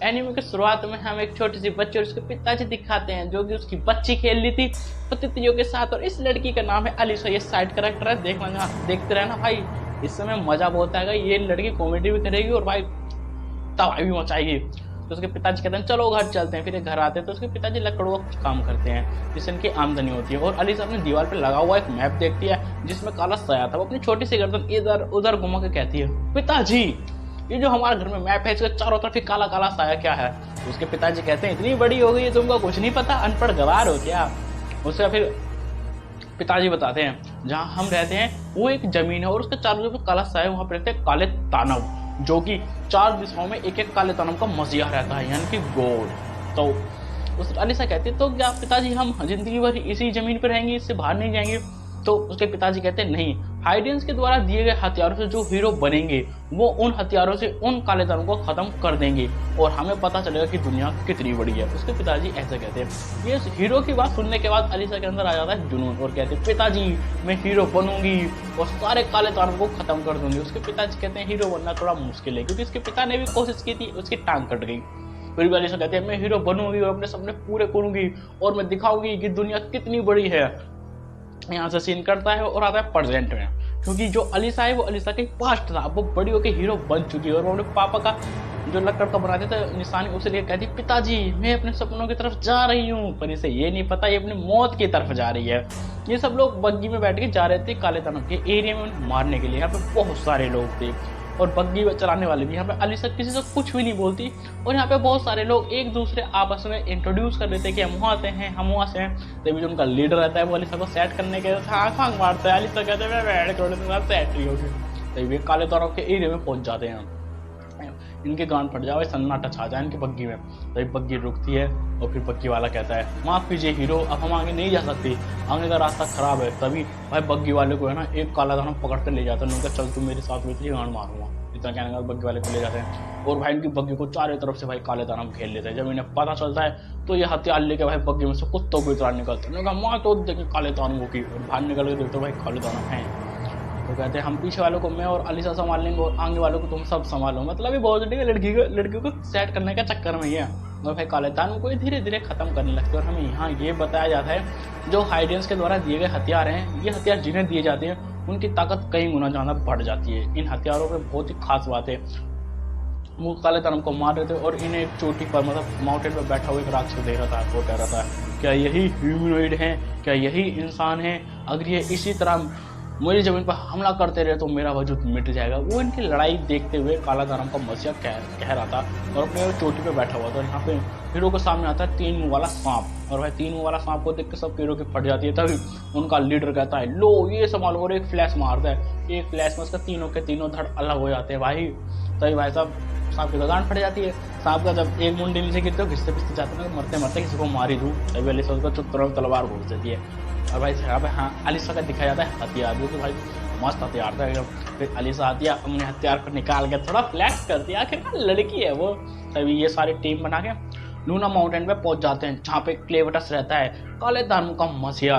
Anime की शुरुआत में हम एक छोटी सी बच्ची और उसके पिताजी दिखाते हैं जो कि उसकी बच्ची खेल रही थी अतिथियों के साथ, और इस लड़की का नाम है अलीशा। ये साइड कैरेक्टर है, देखते रहना भाई, इस समय मजा बहुत आएगा। ये लड़की कॉमेडी भी करेगी और भाई तबाही भी मचाएगी। तो उसके पिताजी कहते हैं चलो घर चलते हैं। फिर ये घर आते हैं तो उसके पिताजी लकड़ों का कुछ काम करते हैं जिससे इनकी आमदनी होती है। और अलीशा अपनी दीवार पे लगा हुआ एक मैप देखती है जिसमें काला साया था। वो अपनी छोटी सी गर्दन इधर उधर घुमा के कहती है, पिताजी ये जो हमारे घर में मैप है इसके चारों तरफ ही काला काला साया क्या है? तो उसके पिताजी कहते हैं इतनी बड़ी हो गई है तुमको कुछ नहीं पता, अनपढ़ गवार हो क्या? उससे फिर पिताजी बताते हैं जहाँ हम रहते हैं वो एक जमीन है और उसके चारों तरफ काला साया, वहां पर रहते हैं काले दानव जो कि 4 दिशाओं में एक एक काले दानव का मसीहा रहता है, यानी कि गॉड। तो उस अलीशा कहती है तो क्या पिताजी हम जिंदगी भर इसी जमीन पर रहेंगे, इससे बाहर नहीं जाएंगे? तो उसके पिताजी कहते हैं नहीं, हाइडेंस के द्वारा दिए गए हथियारों से जो हीरो बनेंगे वो उन हथियारों से उन काले दानों को खत्म कर देंगे और हमें पता चलेगा कि दुनिया कितनी बड़ी है। उसके पिताजी ऐसे कहते हैं। ये हीरो की बात सुनने के बाद अलीशा के अंदर आ जाता है जुनून और कहते हैं पिताजी मैं हीरो बनूंगी और सारे काले दानों को खत्म कर दूंगी। उसके पिताजी कहते हैं हीरो बनना थोड़ा मुश्किल है क्योंकि इसके पिता ने भी कोशिश की थी, उसकी टांग कट गई। फिर भी अलीशा कहते हैं मैं हीरो बनूंगी और अपने सपने पूरे करूंगी और मैं दिखाऊंगी कि दुनिया कितनी बड़ी है। यहाँ से सीन करता है और आता है प्रेजेंट में, क्योंकि जो अलीशा है वो अलीशा के पास्ट था, वो बड़ी होकर हीरो बन चुकी है और वो अपने पापा का जो लकड़ का बनाते थे निशानी उसे लेकर कहती पिताजी मैं अपने सपनों की तरफ जा रही हूँ, पर इसे ये नहीं पता ये अपनी मौत की तरफ जा रही है। ये सब लोग बग्गी में बैठ के जा रहे थे काले दानव के एरिया में मारने के लिए। यहाँ पे बहुत सारे लोग थे और बग्गी चलाने वाले भी। यहाँ पे अलीशा किसी से कुछ भी नहीं बोलती और यहाँ पे बहुत सारे लोग एक दूसरे आपस में इंट्रोड्यूस कर लेते हैं कि हम वहाँ से हैं, हम वहाँ से हैं। तभी जो उनका लीडर रहता है वो अलीशा को सेट करने के आँख मारता है। अलीशा कहते हैं मैं बैठ कर सेट ही होगी। तभी काले दानव के एरिया में पहुंच जाते हैं। इनके गान फट जाए, सन्नाटा छा जाए इनकी बग्गी में। तभी बग्गी रुकती है और फिर बग्गी वाला कहता है माफ कीजिए हीरो, अब हम आगे नहीं जा सकते, आगे का रास्ता खराब है। तभी भाई बग्गी वाले को है ना एक काला दानव पकड़ कर ले जाता है। उनका चल तू मेरे साथ में गान मारूंगा, इतना कहने का बग्गी वाले को ले जाते हैं और भाई इनकी बग्गी को चारों तरफ से भाई काले दानव घेर लेते हैं। जब इन्हें पता चलता है तो ये हथियार लेके भाई बग्गी में से कुत्तों को इतना निकलते हैं। माँ तो देखे काले दानवों की और बाहर निकल के देखते भाई काले दानव हैं। तो कहते हैं हम पीछे वालों को मैं और अलीशा संभाल लेंगे और आगे वालों को तुम सब संभालो। मतलब ये बहुत लड़कियों को सेट करने का चक्कर में ही है और भाई काले दानवों को धीरे धीरे खत्म करने लगते हैं। और हमें यहाँ ये बताया जाता है जो हाइडेंस के द्वारा दिए गए हथियार हैं, ये हथियार जिन्हें दिए जाते हैं उनकी ताकत कई गुना ज़्यादा बढ़ जाती है। इन हथियारों पर बहुत ही खास बात है, वो काले दानव को मार रहे थे और इन्हें एक चोटी पर मतलब माउंटेन पर बैठा हुआ एक राक्षस देख रहा था। वो कह रहा था क्या यही ह्यूमनॉइड है, क्या यही इंसान है? अगर ये इसी तरह मेरी जमीन पर हमला करते रहे तो मेरा वजूद मिट जाएगा। वो इनकी लड़ाई देखते हुए काला दानव का मसीहा कह रहा था और अपने चोटी पे बैठा हुआ था। यहाँ पे हीरो के सामने आता है 3 मुंह वाला सांप और भाई 3 मुंह वाला सांप को देख के सब हीरो की फट जाती है। तभी उनका लीडर कहता है लो ये संभालो और एक फ्लैश मारता है। एक फ्लैश में उसका तीनों के तीनों धड़ अलग हो जाते हैं भाई। तभी भाई साहब सांप की गांड फट जाती है। सांप का जब एक मुंडी नीचे गिरते हो घिसते पिसते जाते हैं, मरते मरते किसी को मारी दूँ। तभी अलीशा उसका चुप तरफ तलवार घूस देती है और भाई यहाँ पे हाँ अलीशा का दिखाया जाता है हथियार, जो कि भाई मस्त हथियार था एकदम। फिर अलीशा आती है अपने हथियार को निकाल के थोड़ा फ्लैक्स करती है, आखिर लड़की है वो। तभी ये सारी टीम बना के लूना माउंटेन पे पहुंच जाते हैं जहाँ पे क्लेवटस रहता है काले दानव का मसीहा।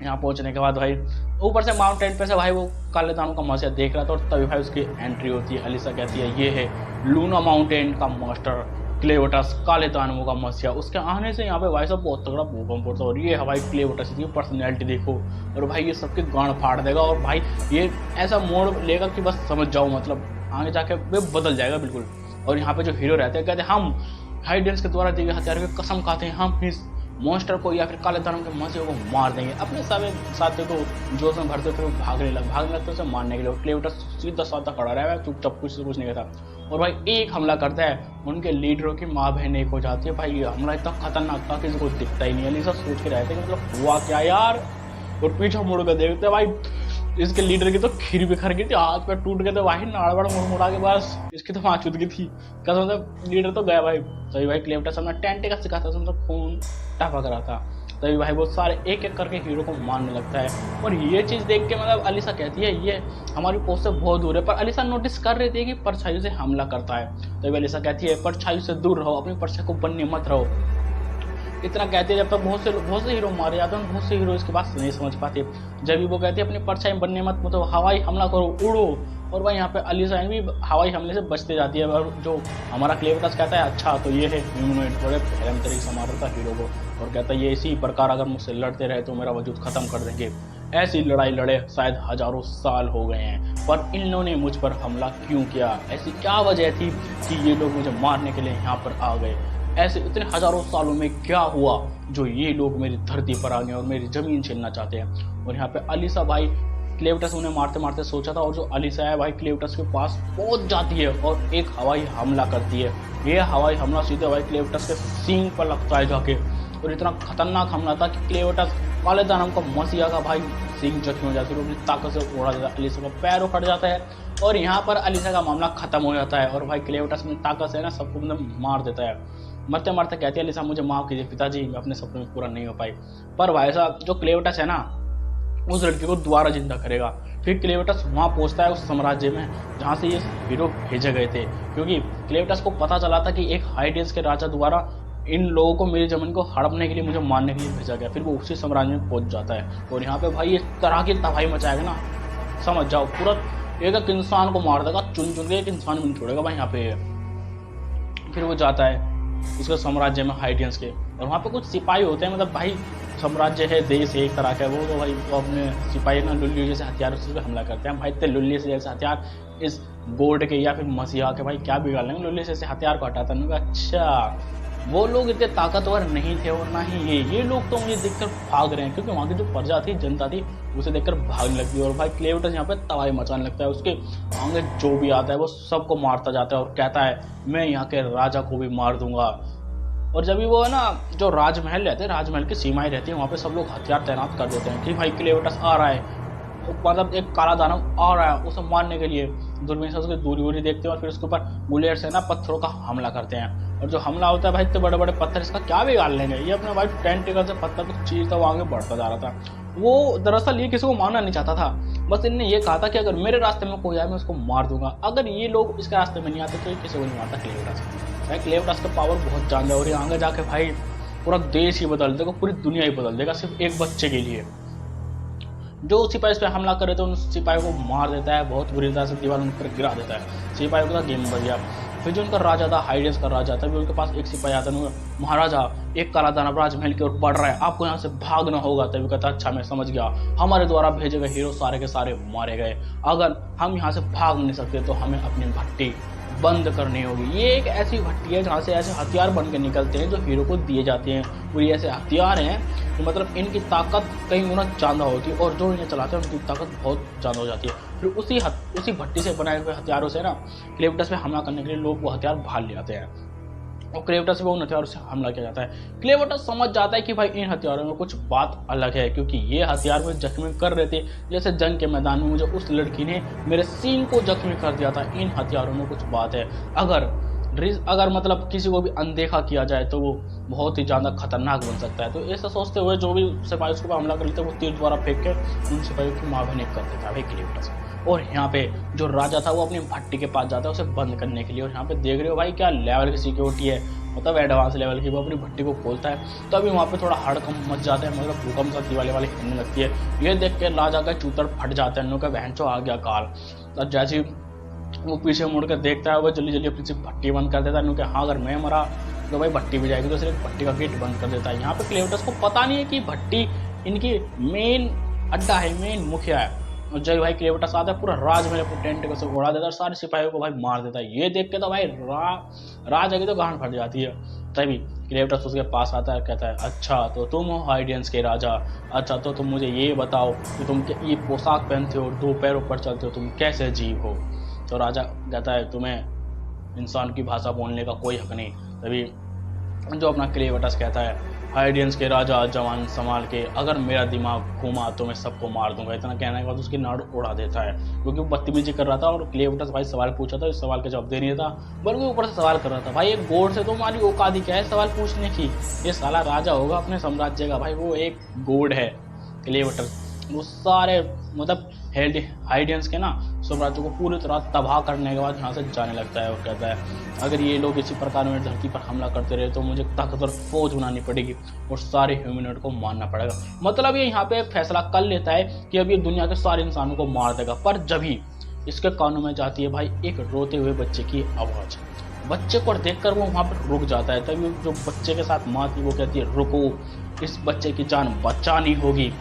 यहाँ पहुंचने के बाद भाई ऊपर से माउंटेन पे से भाई वो काले दानव का मसीहा देख रहा था और तभी भाई उसकी एंट्री होती है। अलीशा कहती है ये है लूना माउंटेन का मास्टर क्लेवटस काले दानवों का मसीहा। उसके आने से यहाँ पे भाई साहब बहुत तगड़ा भूकंप पड़ता है और ये हवाई क्लेवटस की पर्सनैलिटी देखो और भाई ये सबके गांड फाड़ देगा और भाई ये ऐसा मोड़ लेगा कि बस समझ जाओ, मतलब आगे जाके वे बदल जाएगा बिल्कुल। और यहाँ पे जो हीरो रहते हैं कहते हैं हम हाइडेंस के द्वारा दिए गए हथियार की कसम खाते हैं हम इस मॉन्स्टर को या फिर काले दानव के मसीहा को मार देंगे। अपने साथियों को जोश में भरते फिर भागने लगते उसे मारने के लिए। क्लेवटस सीधा साधा खड़ा रहा है चुपचाप, कुछ नहीं कहता और भाई एक हमला करता है, उनके लीडरों की माँ बहन एक हो जाती है। भाई ये हमला इतना खतरनाक था किसी को दिखता ही नहीं। अलीशा सोच के रहते कि मतलब हुआ क्या यार, और पीछे मुड़ कर देखते भाई इसके लीडर की तो खीर बिखर गई थी, हाथ पे टूट गए थे भाई, नाड़बड़ मुड़ा के बस इसकी तो वहां चुदगी थी कसम से, लीडर तो गया भाई। तभी भाई क्लेवटस अपना टेंटे का सिखाता था, मतलब खून टपक रहा था। तभी भाई वो सारे एक एक करके हीरो को मारने लगता है और ये चीज़ देख के मतलब अलीशा कहती है ये हमारी पोस्ट से बहुत दूर है, पर अलीशा नोटिस कर रही थी कि परछाइयों से हमला करता है। तभी अलीशा कहती है परछाइयों से दूर रहो, अपनी परछाई को बनने मत रहो। इतना कहती है जब तक बहुत से हीरो मारे जाते हैं, बहुत से हीरो इसके बात नहीं समझ पाते। जब भी वो कहती है अपनी परछाई बनने मत, मतलब हवाई हमला करो, उड़ो, और वह यहाँ पे अलीसा भी हवाई हमले से बचते जाती है। और जो हमारा क्लेवटस कहता है अच्छा तो ये है ह्यूमनॉइड, बड़े भयंकर तरीके से मारता है हीरो को, और कहता है ये इसी प्रकार अगर मुझसे लड़ते रहे तो मेरा वजूद खत्म कर देंगे। ऐसी लड़ाई लड़े शायद हजारों साल हो गए हैं, पर इन लोगों ने मुझ पर हमला क्यों किया? ऐसी क्या वजह थी कि ये लोग मुझे मारने के लिए यहाँ पर आ गए? ऐसे इतने हजारों सालों में क्या हुआ जो ये लोग मेरी धरती पर आ गए और मेरी जमीन छीनना चाहते हैं? और यहाँ पे अलीसा भाई क्लेवटस उन्हें मारते मारते सोचा था, और जो अलीसा है भाई क्लेवटस के पास पहुंच जाती है और एक हवाई हमला करती है। ये हवाई हमला सीधे भाई क्लेवटस के सींग पर लगता है जाके, और इतना खतरनाक हमला था कि क्लेवटस काले दानव का मसीहा का भाई सींग जख्मी हो जाती है, अपनी ताकत से उड़ा जाता है, अलीसा का पैर उखड़ जाता है, और यहाँ पर अलीसा का मामला खत्म हो जाता है। और भाई क्लेवटस अपनी ताकत से ना सबको मतलब मार देता है। मरते मरते कहती है अलीसा मुझे माफ कीजिए पिताजी, मैं अपने सपने में पूरा नहीं हो पाई। पर भाई साहब जो क्लेवटस है ना उस लड़की को दोबारा जिंदा करेगा। फिर क्लेवटस वहाँ पहुँचता है उस साम्राज्य में जहाँ से ये हीरो भेजे गए थे, क्योंकि क्लेवटस को पता चला था कि एक हाइडियंस के राजा द्वारा इन लोगों को मेरी जमीन को हड़पने के लिए, मुझे मारने के लिए भेजा गया। फिर वो उसी साम्राज्य में पहुंच जाता है, और यहाँ पे भाई इस तरह की तबाही मचाएगा ना, समझ जाओ पूरा एक इंसान को मार देगा, चुन चुन के एक इंसान भी नहीं छोड़ेगा भाई यहाँ पे। फिर वो जाता है उसके साम्राज्य में हाइडियंस के, और वहाँ पे कुछ सिपाही होते हैं, मतलब भाई साम्राज्य है, देश है एक तरह का, वो तो भाई वो अपने सिपाही ना लुल्ली जैसे हथियार से हमला करते हैं। भाई इतने लुल्ली से जैसे हथियार इस गोड के या फिर मसीहा के भाई क्या बिगाड़ लेंगे, लुल्ली से ऐसे हथियार को हटाता है। अच्छा वो लोग इतने ताकतवर नहीं थे, और ना ही ये लोग तो मुझे देखकर भाग रहे हैं, क्योंकि वहाँ की जो प्रजा थी, जनता थी, उसे देखकर भागने लगती है। और भाई क्लेवटस यहाँ पे तबाही मचाने लगता है, उसके आगे जो भी आता है वो सबको मारता जाता है, और कहता है मैं यहाँ के राजा को भी मार दूंगा। और जब भी वो है ना जो राजमहल रहते हैं, राजमहल की सीमाएं रहती है, वहाँ पे सब लोग हथियार तैनात कर देते हैं कि भाई क्लेवटस आ रहा है, मतलब एक काला दानव आ रहा है उसे मारने के लिए। दूरबीन से उसकी दूरी देखते हैं, और फिर उसके ऊपर बुलेट से ना पत्थरों का हमला करते हैं। और जो हमला होता है भाई इतने बड़े बड़े पत्थर, इसका क्या बिगाड़ लेंगे, ये अपने भाई टेंटिकल से पत्थर को चीरता हुआ आगे बढ़ता जा रहा था। वो दरअसल ये किसी को मारना नहीं चाहता था, बस इनने ये कहा था कि अगर मेरे रास्ते में कोई आए मैं उसको मार दूंगा, अगर ये लोग इसके रास्ते में नहीं आते तो ये किसी को नहीं मारता क्लेवटस। भाई क्लेवटस का पावर बहुत ज्यादा, और ये आगे जाके भाई पूरा देश ही बदल देगा, पूरी दुनिया ही बदल देगा, सिर्फ एक बच्चे के लिए। जो सिपाही पे हमला करे तो उन सिपाहियों को मार देता है, बहुत बुरी तरह से दीवार उन पर गिरा देता है, सिपाहियों का गेम बच गया। फिर जो उनका राजा था, हाइडियंस का राजा था, उनके पास एक सिपाही आता है, महाराजा एक काला दानव राजमहल की ओर बढ़ रहा है, आपको यहाँ से भागना होगा। तभी कहता अच्छा मैं समझ गया, हमारे द्वारा भेजे गए हीरो सारे के सारे मारे गए, अगर हम यहाँ से भाग नहीं सकते तो हमें अपनी भट्टी बंद करनी होगी। ये एक ऐसी भट्टी है जहाँ से ऐसे हथियार बन के निकलते हैं जो हीरो को दिए जाते हैं, और ये ऐसे हथियार हैं कि मतलब इनकी ताकत कई गुना ज़्यादा होती है, और जो इन्हें चलाते हैं उनकी ताकत बहुत ज़्यादा हो जाती है। फिर उसी भट्टी से बनाए हुए हथियारों से ना क्लेवटस पे हमला करने के लिए लोग वो हथियार भाल ले आते हैं, और क्लेवटस पे उन हथियारों से हमला किया जाता है। क्लेवटस समझ जाता है कि भाई इन हथियारों में कुछ बात अलग है, क्योंकि ये हथियार मुझे जख्मी कर रहे थे, जैसे जंग के मैदान में मुझे उस लड़की ने मेरे सींग को जख्मी कर दिया था। इन हथियारों में कुछ बात है, अगर मतलब किसी को भी अनदेखा किया जाए तो वो बहुत ही ज़्यादा खतरनाक बन सकता है। तो ऐसा सोचते हुए जो भी सिपाही उसके ऊपर हमला कर लेते वो तीर द्वारा फेंक के उन सिपाहियों की माँ बहन कर देता है भाई क्लेवटस। और यहाँ पे जो राजा था वो अपनी भट्टी के पास जाता है उसे बंद करने के लिए, और यहाँ पे देख रहे हो भाई क्या लेवल की सिक्योरिटी है, मतलब एडवांस लेवल की। वो अपनी भट्टी को खोलता है तभी वहाँ पे थोड़ा हड़कंप मच जाता है, मतलब भूकंप सा दीवाली वाली हिलने लगती है। ये देख के राजा का चूतर फट जाता है, उनका बहनचो आ गया काल। और जैसे वो पीछे मुड़ कर देखता है वो जल्दी जल्दी अपनी से भट्टी बंद कर देता है, क्योंकि हाँ अगर मैं मरा तो भाई भट्टी भी जाएगी, तो सिर्फ भट्टी का गेट बंद कर देता है। यहाँ पे क्लेवटस को पता नहीं है कि भट्टी इनकी मेन अड्डा है, मेन मुखिया है। और जब भाई क्लेवटस आता है पूरा राजमहल अपने टेंट से उड़ा देता है और सारे सिपाहियों को भाई मार देता है। ये देख के तो भाई राजा की तो गांड फट जाती है। तभी क्लेवटस उसके पास आता है, कहता है अच्छा तो तुम हो हाइडियंस के राजा, अच्छा तो तुम मुझे ये बताओ कि तुम ये पोशाक पहनते हो, दो पैरों पर चलते हो, तुम कैसे जीव हो। तो राजा कहता है तुम्हें इंसान की भाषा बोलने का कोई हक नहीं। तभी जो अपना क्लेवटस कहता है हाइडियंस के राजा जवान संभाल के, अगर मेरा दिमाग घूमा तो मैं सबको मार दूंगा। इतना कहने के बाद उसकी नाड़ उड़ा देता है, क्योंकि वो बदतमीजी कर रहा था और क्लेवटस भाई सवाल पूछा था, इस सवाल का जवाब दे नहीं था, बल्कि ऊपर से सवाल कर रहा था। भाई एक गोड से तो हमारी औकात ही क्या है सवाल पूछने की, ये साला राजा होगा अपने साम्राज्य का, भाई वो एक गोड है क्लेवटस। वो सारे मतलब हाइडियंस के ना साम्राज्य को पूरी तरह तबाह करने के बाद यहाँ से जाने लगता है और कहता है अगर ये लोग इसी प्रकार मेरी धरती पर हमला करते रहे तो मुझे ताकतवर फौज बनानी पड़ेगी और सारे ह्यूमनॉइड को मारना पड़ेगा। मतलब ये यहाँ पे फैसला कर लेता है कि अब ये दुनिया के सारे इंसानों को मार देगा। पर जब ही इसके कानों में जाती है भाई एक रोते हुए बच्चे की आवाज़, बच्चे को देखकर वो वहाँ पर रुक जाता है। तभी जो बच्चे के साथ माँ थी वो कहती है रुको, इस बच्चे की जान बचानी होगी।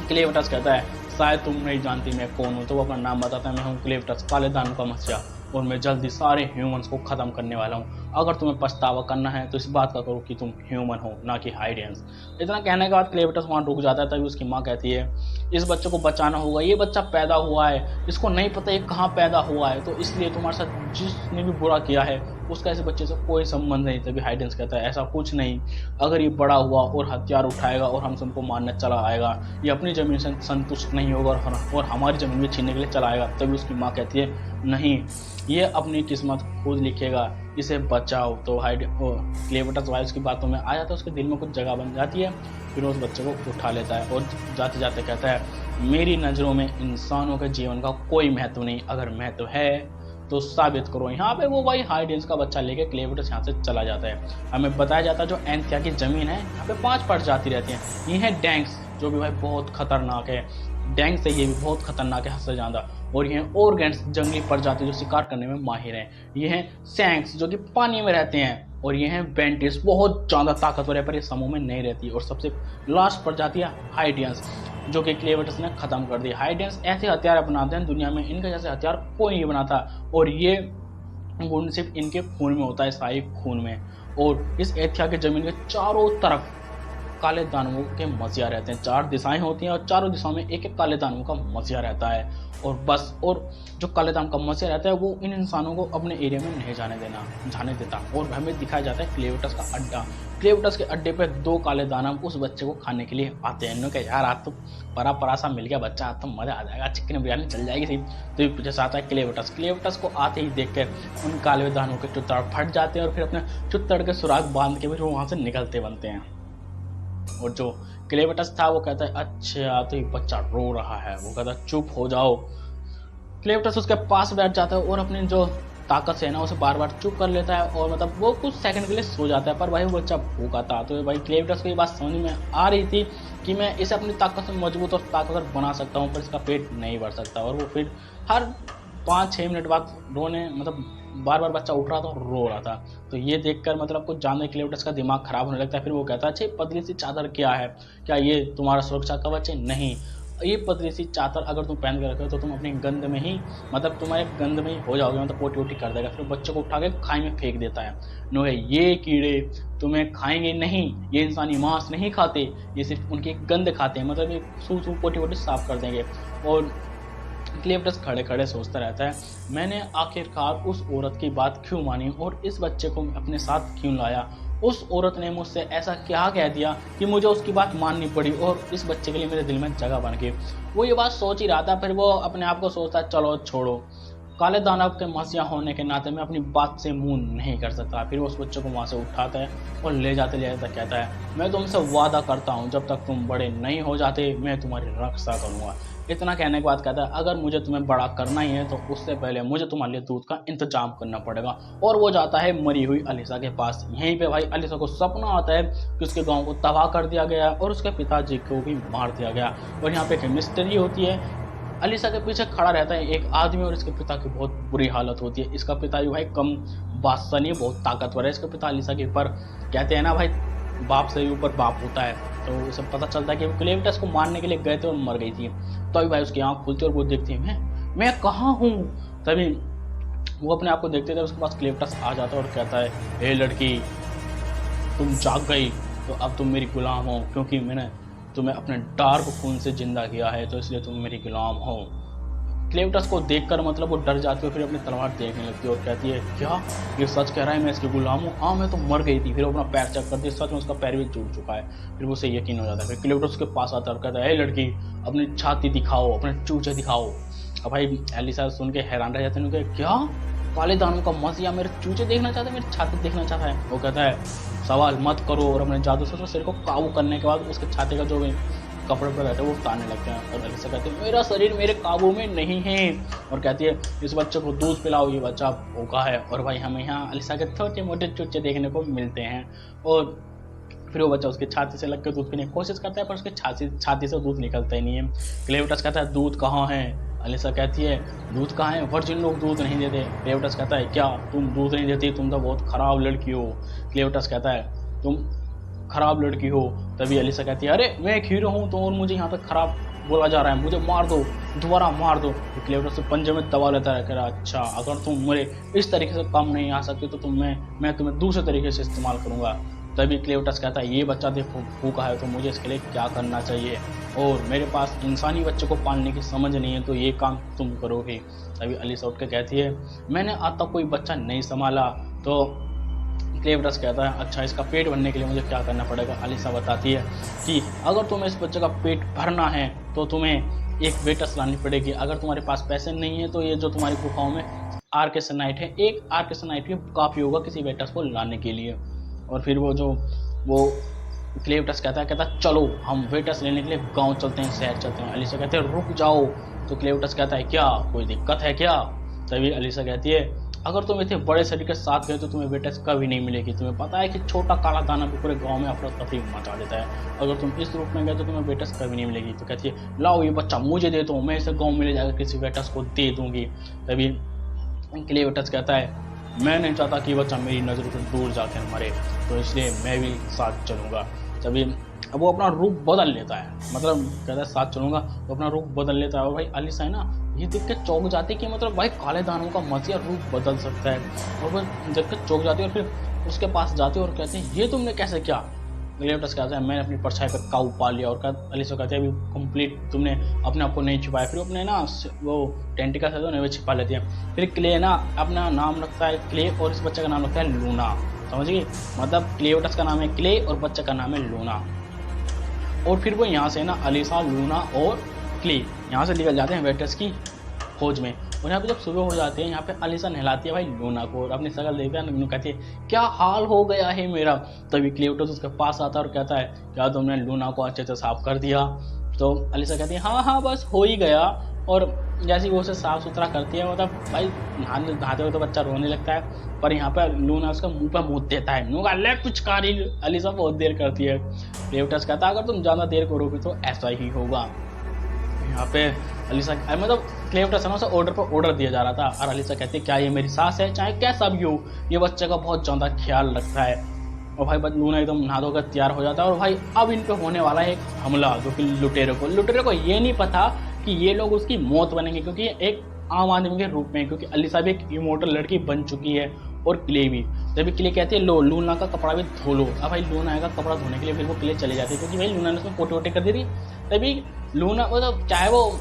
क्लेवटस कहता है शायद तुम नहीं जानती मैं कौन हूँ। तो वो अपना नाम बताता है, मैं हूँ क्लेवटस, काले दानव का मसीहा, और मैं जल्दी सारे ह्यूमंस को ख़त्म करने वाला हूँ। अगर तुम्हें पछतावा करना है तो इस बात का करो कि तुम ह्यूमन हो ना कि हाइडियंस। इतना कहने के बाद क्लेवटस वहाँ रुक जाता है। तभी उसकी माँ कहती है इस बच्चे को बचाना होगा, ये बच्चा पैदा हुआ है, इसको नहीं पता ये कहाँ पैदा हुआ है, तो इसलिए तुम्हारे साथ जिसने भी बुरा किया है उसका इस बच्चे से कोई संबंध नहीं। तभी हाइडेंस कहता है ऐसा कुछ नहीं, अगर ये बड़ा हुआ और हथियार उठाएगा और हम सबको मारने चला आएगा, ये अपनी ज़मीन से संतुष्ट नहीं होगा और हमारी ज़मीन में छीनने के लिए चला आएगा। तभी उसकी माँ कहती है नहीं, ये अपनी किस्मत खुद लिखेगा, इसे बचाओ। तो क्लेवटस वाइस की बातों में आ जाता है, उसके दिल में कुछ जगह बन जाती है। फिर उस बच्चे को उठा लेता है और जाते जाते कहता है मेरी नज़रों में इंसानों के जीवन का कोई महत्व नहीं, अगर महत्व है तो साबित करो। यहाँ पे वो भाई हाइडेंस का बच्चा लेके क्लेवटस यहाँ से चला जाता है। हमें बताया जाता है जो एंथिया की ज़मीन है यहाँ पे 5 प्रजाति रहती हैं। ये है डैंक्स जो भी भाई बहुत खतरनाक है, डैंग से ये भी बहुत खतरनाक है, हद से ज़्यादा। और ये हैं ओरगेंट्स, जंगली प्रजाति जो शिकार करने में माहिर हैं। ये हैं सैंक्स जो कि पानी में रहते हैं। और ये हैं बेंटिस, बहुत ज़्यादा ताकतवर है पर ये समूह में नहीं रहती। और सबसे लास्ट प्रजाति है हाइडियंस जो कि क्लेवटस ने ख़त्म कर दी। हाइडियंस ऐसे हथियार बनाते हैं दुनिया में इनके जैसे हथियार कोई नहीं बनाता, और ये गुण सिर्फ इनके खून में होता है, शाही खून में। और इस एथिया के ज़मीन के चारों तरफ काले दानवों के मसीहा रहते हैं। 4 दिशाएं होती हैं और चारों दिशाओं में एक एक काले दानवों का मसीहा रहता है। और बस, और जो काले दानव का मसीहा रहता है वो इन इंसानों को अपने एरिया में नहीं जाने देता। और हमें दिखाया जाता है क्लेवटस का अड्डा। क्लेवटस के अड्डे पे 2 काले दानव उस बच्चे को खाने के लिए आते हैं। इन्होंने कहा यार आज तो परा सा मिल गया बच्चा, आज तो मज़ा आ जाएगा, चिकन बिरयानी चल जाएगी थी। तो ये पीछे से आता है क्लेवटस। क्लेवटस को आते ही देख कर उन काले दानवों के चुत्तड़ फट जाते हैं और फिर अपने चुत्तड़ के सुराग बांध के फिर वो वहाँ से निकलते बनते हैं। और जो क्लेवटस था वो कहता है अच्छा तो ये बच्चा रो रहा है, वो कहता है चुप हो जाओ। क्लेवटस उसके पास बैठ जाता है और अपनी जो ताकत से है ना उसे बार बार चुप कर लेता है। और मतलब वो कुछ सेकंड के लिए सो जाता है। पर भाई वो बच्चा भूखा था। तो भाई क्लेवटस को ये बात समझ में आ रही थी कि मैं इसे अपनी ताकत से मजबूत और ताकतवर बना सकता हूँ पर इसका पेट नहीं भर सकता। और वो फिर हर 5-6 मिनट बाद रोने, मतलब बार बार बच्चा उठ रहा था और रो रहा था। तो ये देखकर मतलब कुछ जानने क्लेवटस का दिमाग खराब होने लगता है। फिर वो कहता है अच्छा पतली सी चादर क्या है, क्या ये तुम्हारा सुरक्षा कवच है? नहीं, ये पतली सी चादर अगर तुम पहन के रखो तो तुम अपनी गंद में ही, मतलब तुम्हारे गंद में ही हो जाओगे, मतलब पोटी वोटी कर देगा। फिर बच्चे को उठा के खाई में फेंक देता है। नो है ये कीड़े तुम्हें खाएंगे नहीं, ये इंसानी मांस नहीं खाते, ये सिर्फ उनकी गंद खाते हैं, मतलब ये सूं पोटी वोटी साफ कर देंगे। और क्लेवटस खड़े खड़े सोचता रहता है मैंने आखिरकार उस औरत की बात क्यों मानी और इस बच्चे को अपने साथ क्यों लाया। उस औरत ने मुझसे ऐसा क्या कह दिया कि मुझे उसकी बात माननी पड़ी और इस बच्चे के लिए मेरे दिल में जगह बन गई। वो ये बात सोच ही रहा था। फिर वो अपने आप को सोचता है चलो छोड़ो, काले दानव के मसीहा होने के नाते मैं अपनी बात से मुंह नहीं कर सकता। फिर वो उस बच्चे को वहाँ से उठाता है और ले जाते कहता है मैं तुमसे वादा करता हूँ जब तक तुम बड़े नहीं हो जाते मैं तुम्हारी रक्षा करूँगा। इतना कहने के बाद कहता है अगर मुझे तुम्हें बड़ा करना ही है तो उससे पहले मुझे तुम्हारे लिए दूध का इंतजाम करना पड़ेगा। और वो जाता है मरी हुई अलीसा के पास। यहीं पे भाई अलीसा को सपना आता है कि उसके गांव को तबाह कर दिया गया और उसके पिताजी को भी मार दिया गया। और यहाँ पे एक मिस्ट्री होती है। अलीसा के पीछे खड़ा रहता है एक आदमी और इसके पिता की बहुत बुरी हालत होती है। इसका पिता भी भाई कम बादशाह नहीं, बहुत ताकतवर है। इसके पिता अलीसा के ऊपर कहते हैं ना भाई बाप से भी ऊपर बाप होता है। तो उसे पता चलता है कि वो क्लेवटस को मारने के लिए गए थे और मर गई थी। तो अभी भाई उसकी आँख खुलती है और वो देखती है मैं कहाँ हूँ। तभी वो अपने आप को देखते थे, उसके पास क्लेवटस आ जाता है और कहता है हे लड़की तुम जाग गई तो अब तुम मेरी गुलाम हो, क्योंकि मैंने तुम्हें अपने डार्क खून से जिंदा किया है तो इसलिए तुम मेरी गुलाम हो। क्लेवटस को देखकर मतलब वो डर जाती है, फिर अपनी तलवार देखने लगती है और कहती है क्या ये सच कह रहा है मैं इसकी गुलाम हूँ? हाँ मैं तो मर गई थी। फिर वो अपना पैर चेक करती है, सच में उसका पैर भी टूट चुका है। फिर वो उसे यकीन हो जाता है। फिर क्लेवटस उसके पास आता है और कहता है लड़की अपनी छाती दिखाओ, अपने चूचे दिखाओ। अब भाई एलिसा सुन के हैरान रह जाते हैं, क्या काले दानों का मसीहा मेरे चूचे देखना चाहता है, मेरी छाती देखना चाहता है? वो कहता है सवाल मत करो और अपने जादू से सिर को काबू करने के बाद उसके छाती का जो भी कपड़े पर रहते हैं वो उतारने लगते हैं। और अलीसा कहती है मेरा शरीर मेरे काबू में नहीं है, और कहती है इस बच्चे को दूध पिलाओ, ये बच्चा भूखा है। और भाई हमें यहाँ अलीसा के छोटे मोटे चुच्चे देखने को मिलते हैं। और फिर वो बच्चा उसकी छाती से लग के दूध पीने की कोशिश करता है, पर उसकी छाती से दूध निकलता ही नहीं है। क्लेवटस कहता है दूध कहाँ है? अलीसा कहती है दूध कहाँ है, वर्जिन लोग दूध नहीं देते। क्लेवटस कहता है क्या तुम दूध नहीं देती, तुम तो बहुत खराब लड़की हो। क्लेवटस कहता है तुम खराब लड़की हो। तभी अलीसा कहती है अरे मैं एक हीरो हूँ तो और मुझे यहाँ पे खराब बोला जा रहा है, मुझे मार दो, दोबारा मार दो। तो क्लेवटस से पंजे में दबा लेता है, कह रहा अच्छा अगर तुम मेरे इस तरीके से काम नहीं आ सकती तो मैं तुम्हें दूसरे तरीके से इस्तेमाल करूँगा। तभी क्लेवटस कहता है ये बच्चा देखो भूखा है तो मुझे इसके लिए क्या करना चाहिए, और मेरे पास इंसानी बच्चे को पालने की समझ नहीं है तो ये काम तुम करोगे। तभी अलीसा उठ के कहती है मैंने आज तक कोई बच्चा नहीं संभाला। तो क्लेवटस कहता है अच्छा इसका पेट भरने के लिए मुझे क्या करना पड़ेगा। अलीसा बताती है कि अगर तुम्हें इस बच्चे का पेट भरना है तो तुम्हें एक वेटस लानी पड़ेगी। अगर तुम्हारे पास पैसे नहीं है तो ये जो तुम्हारी गुफाओं में आर्केसनाइट है, एक आर्केसनाइट भी काफ़ी होगा किसी वेटस को लाने के लिए। और फिर वो क्लेवटस कहता है चलो हम वेटस लेने के लिए गांव चलते हैं, शहर चलते हैं। अलीसा कहते हैं रुक जाओ। तो क्लेवटस कहता है क्या कोई दिक्कत है क्या? तभी अलीसा कहती है अगर तुम इतने बड़े शरीर के साथ गए तो तुम्हें वेटस कभी नहीं मिलेगी। तुम्हें पता है कि छोटा काला दाना भी पूरे गांव में अफरा तफरी मचा देता है, अगर तुम इस रूप में गए तो तुम्हें वेटस कभी नहीं मिलेगी। तो कहती है लाओ ये बच्चा मुझे दे दो, मैं इसे गाँव में ले जाकर किसी वेटस को दे दूंगी। तभी क्लेवटस कहता है मैं नहीं चाहता कि बच्चा मेरी नज़रों से दूर जाकर मरे, तो इसलिए मैं भी साथ चलूँगा। तभी अब वो अपना रूप बदल लेता है, मतलब कहता है साथ चलूँगा तो अपना रूप बदल लेता है। और भाई अलीसा है ना ये देख के चौंक जाती है कि मतलब भाई काले दानों का मसीहा रूप बदल सकता है। और वो देख के चौंक जाती है और फिर उसके पास जाती है और कहते हैं ये तुमने कैसे किया? क्लेवटस कहता है मैंने अपनी परछाई पर काबू पा लिया। और अलीसा कहते हैं अभी कंप्लीट तुमने अपने आप को नहीं छिपाया। फिर अपने ना वो टेंटिकल है तो नहीं वो छिपा लेती है। फिर क्ले ना अपना नाम रखता है क्ले और इस बच्चे का नाम रखता है लूना, समझिए, मतलब क्लेवटस का नाम है क्ले और बच्चे का नाम है लूना। और फिर वो यहाँ से ना अलीसा, लूना और क्ले यहाँ से निकल जाते हैं वेटस की खोज में। और यहाँ पे जब सुबह हो जाती है यहाँ पे अलीसा नहलाती है भाई लूना को और अपनी शकल देखता है, कहती है क्या हाल हो गया है मेरा। तभी क्लेवटस उसके पास आता है और कहता है क्या तुमने लूना को अच्छे से साफ कर दिया? तो अलीसा कहती है हाँ बस हो ही गया। और जैसे वो उसे साफ सुथरा करती है मतलब भाई नहाते हुए तो बच्चा रोने लगता है, पर यहाँ पर लूना उसका मुंह पर मुँह देता है, मुँह का ले पिचकारी। अलीसा बहुत देर करती है। क्लेवटस कहता है अगर तुम ज़्यादा देर करोगे तो ऐसा ही होगा। यहाँ पे अलीसा मतलब क्लेवटस है ना उसे ऑर्डर पर ऑर्डर दिया जा रहा था और अलीसा कहती है क्या ये मेरी सास है, चाहे कैसा भी हो, ये बच्चे का बहुत ज़्यादा ख्याल रखता है। और भाई लूना एकदम नहा धोकर तैयार हो जाता है। और भाई अब इन पे होने वाला है एक हमला, जो कि लुटेरे को ये नहीं पता कि ये लोग उसकी मौत बनेंगे, क्योंकि एक आम आदमी के रूप में, क्योंकि अलीसा भी एक इमोर्टल लड़की बन चुकी है और क्ले भी। तभी क्ले कहती है लो लूना का कपड़ा भी धो लो। अब भाई लूना आएगा कपड़ा धोने के लिए, फिर वो क्ले चले जाती है क्योंकि भाई लूना ने उसमें पोटे वोटे कर दी थी। तभी लूना मतलब चाहे वो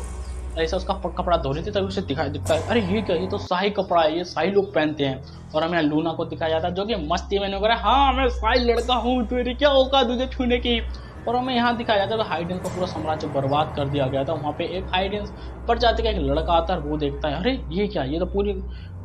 ऐसा उसका कपड़ा धो रही थी, तभी उसे दिखता है अरे ये क्या, ये तो शाही कपड़ा है, ये शाही लोग पहनते हैं। और हमें लूना को दिखाया जाता है जो कि मस्ती में नहीं, हाँ मैं शाही लड़का हूँ, तेरी क्या औकात तुझे छूने की। और हमें यहाँ दिखाया जाता है हाइडेंस का पूरा साम्राज्य बर्बाद कर दिया गया था। वहाँ पे एक हाइडेंस प्रजाति का एक लड़का आता है, वो देखता है अरे ये क्या, ये तो पूरी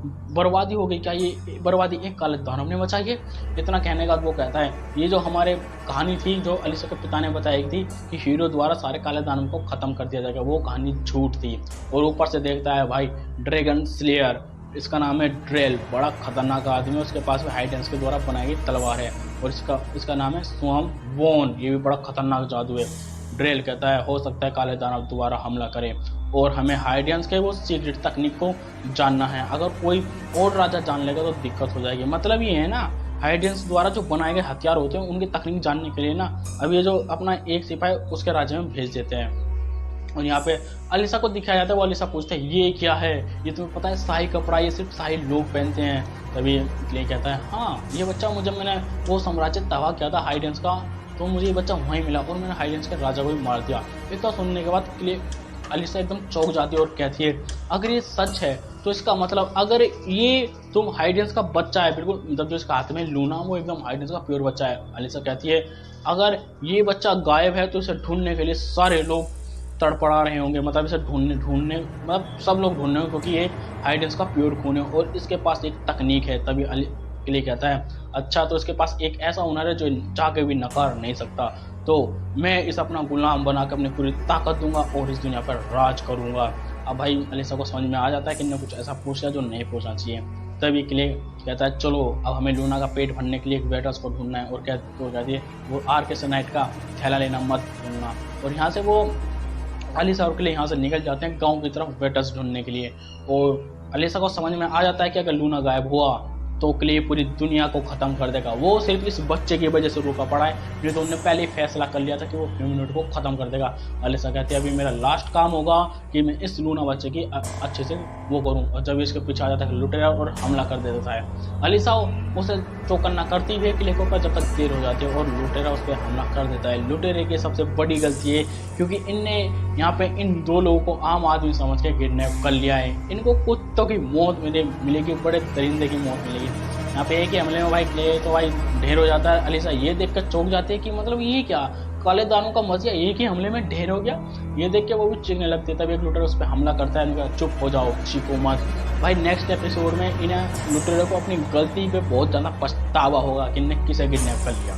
बर्बादी हो गई, क्या ये बर्बादी एक काले दानव ने मचाई है? इतना कहने का वो कहता है ये जो हमारे कहानी थी जो अलीसा के पिता ने बताई थी कि हीरो द्वारा सारे काले दानव को खत्म कर दिया जाएगा, वो कहानी झूठ थी। और ऊपर से देखता है भाई ड्रैगन स्लेयर, इसका नाम है ड्रेल, बड़ा खतरनाक आदमी है, उसके पास में हाइडेंस के द्वारा बनाई गई तलवार है। और इसका नाम है स्वाम वोन, ये भी बड़ा खतरनाक जादू है। ड्रेल कहता है हो सकता है काले दानव दोबारा हमला करे और हमें हाइडेंस के वो सीक्रेट तकनीक को जानना है। अगर कोई और राजा जान लेगा तो दिक्कत हो जाएगी। मतलब ये है ना हाइडेंस द्वारा जो बनाए गए हथियार होते हैं उनकी तकनीक जानने के लिए ना अब ये जो अपना एक सिपाही उसके राज्य में भेज देते हैं। और यहाँ पे अलीसा को दिखाया जाता है, वो अलीसा पूछते हैं ये क्या है, ये तुम्हें पता है शाही कपड़ा ये सिर्फ शाही लोग पहनते हैं। तभी क्ले कहता है हाँ ये बच्चा मुझे मैंने वो साम्राज्य तबाह किया था हाइडेंस का, तो मुझे ये बच्चा वहीं मिला और मैंने हाइडेंस के राजा को भी मार दिया। इतना सुनने के बाद क्ले अलीसा एकदम चौंक जाती है और कहती है अगर ये सच है तो इसका मतलब अगर ये तुम हाइडेंस का बच्चा है, बिल्कुल मतलब जो इसका हाथ में लूना वो एकदम हाइडेंस का प्योर बच्चा है। अलीसा कहती है अगर ये बच्चा गायब है तो इसे ढूंढने के लिए सारे लोग तड़पड़ा रहे होंगे, मतलब इसे ढूंढने मतलब सब लोग ढूंढने होंगे क्योंकि ये हाइडेंस का प्योर खून है और इसके पास एक तकनीक है। तभी क्ले कहता है अच्छा तो इसके पास एक ऐसा हुनर है जो चाह के भी नकार नहीं सकता। तो मैं इस अपना गुलाम बना के अपनी पूरी ताकत दूंगा और इस दुनिया पर राज करूंगा। अब भाई अलीसा को समझ में आ जाता है कि इन्हें कुछ ऐसा पूछ लिया जो नहीं पूछना चाहिए। तभी क्ले कहता है चलो अब हमें लूना का पेट भरने के लिए एक वेटर्स को ढूंढना है, और कहती है वो आर्केसनाइट का थैला लेना मत भूलना। और यहाँ से वो अलीसा और क्ले यहाँ से निकल जाते हैं गांव की तरफ वेटर्स ढूंढने के लिए। और अलीसा को समझ में आ जाता है कि अगर लूना गायब हुआ तो क्ले पूरी दुनिया को ख़त्म कर देगा। वो सिर्फ इस बच्चे की वजह से रुका पड़ा है, नहीं तो उन्होंने पहले ही फैसला कर लिया था कि वो ह्यूमनॉइड को ख़त्म कर देगा। अलीसा कहती है अभी मेरा लास्ट काम होगा कि मैं इस लूना बच्चे की अच्छे से वो करूं। और जब इसके पीछे आ जाता है लुटेरा और हमला कर देता है। अलीसा उसे चौकन्ना करती हुई क्ले के ऊपर जब तक देर हो जाती है और लुटेरा उस पर हमला कर देता है। लुटेरे की सबसे बड़ी गलती है क्योंकि इनने यहाँ पे इन दो लोगों को आम आदमी समझ के किडनैप कर लिया है। इनको कुत्तों की मौत मिलेगी, बड़े दरिंदे की मौत मिलेगी। यहाँ पे एक ही हमले में भाई क्ले तो भाई ढेर हो जाता है। अलीसा ये देख कर चौंक जाती है कि मतलब ये क्या, काले दानों का मजिया एक ही हमले में ढेर हो गया। ये देख के वो भी चीखने लगती है। तब एक लुटेरा उस पर हमला करता है, उनका चुप हो जाओ, चीखो मत। भाई नेक्स्ट एपिसोड में इन्हें लुटेरे को अपनी गलती पे बहुत ज़्यादा पछतावा होगा कि इन्हें किसे किडनैप कर लिया।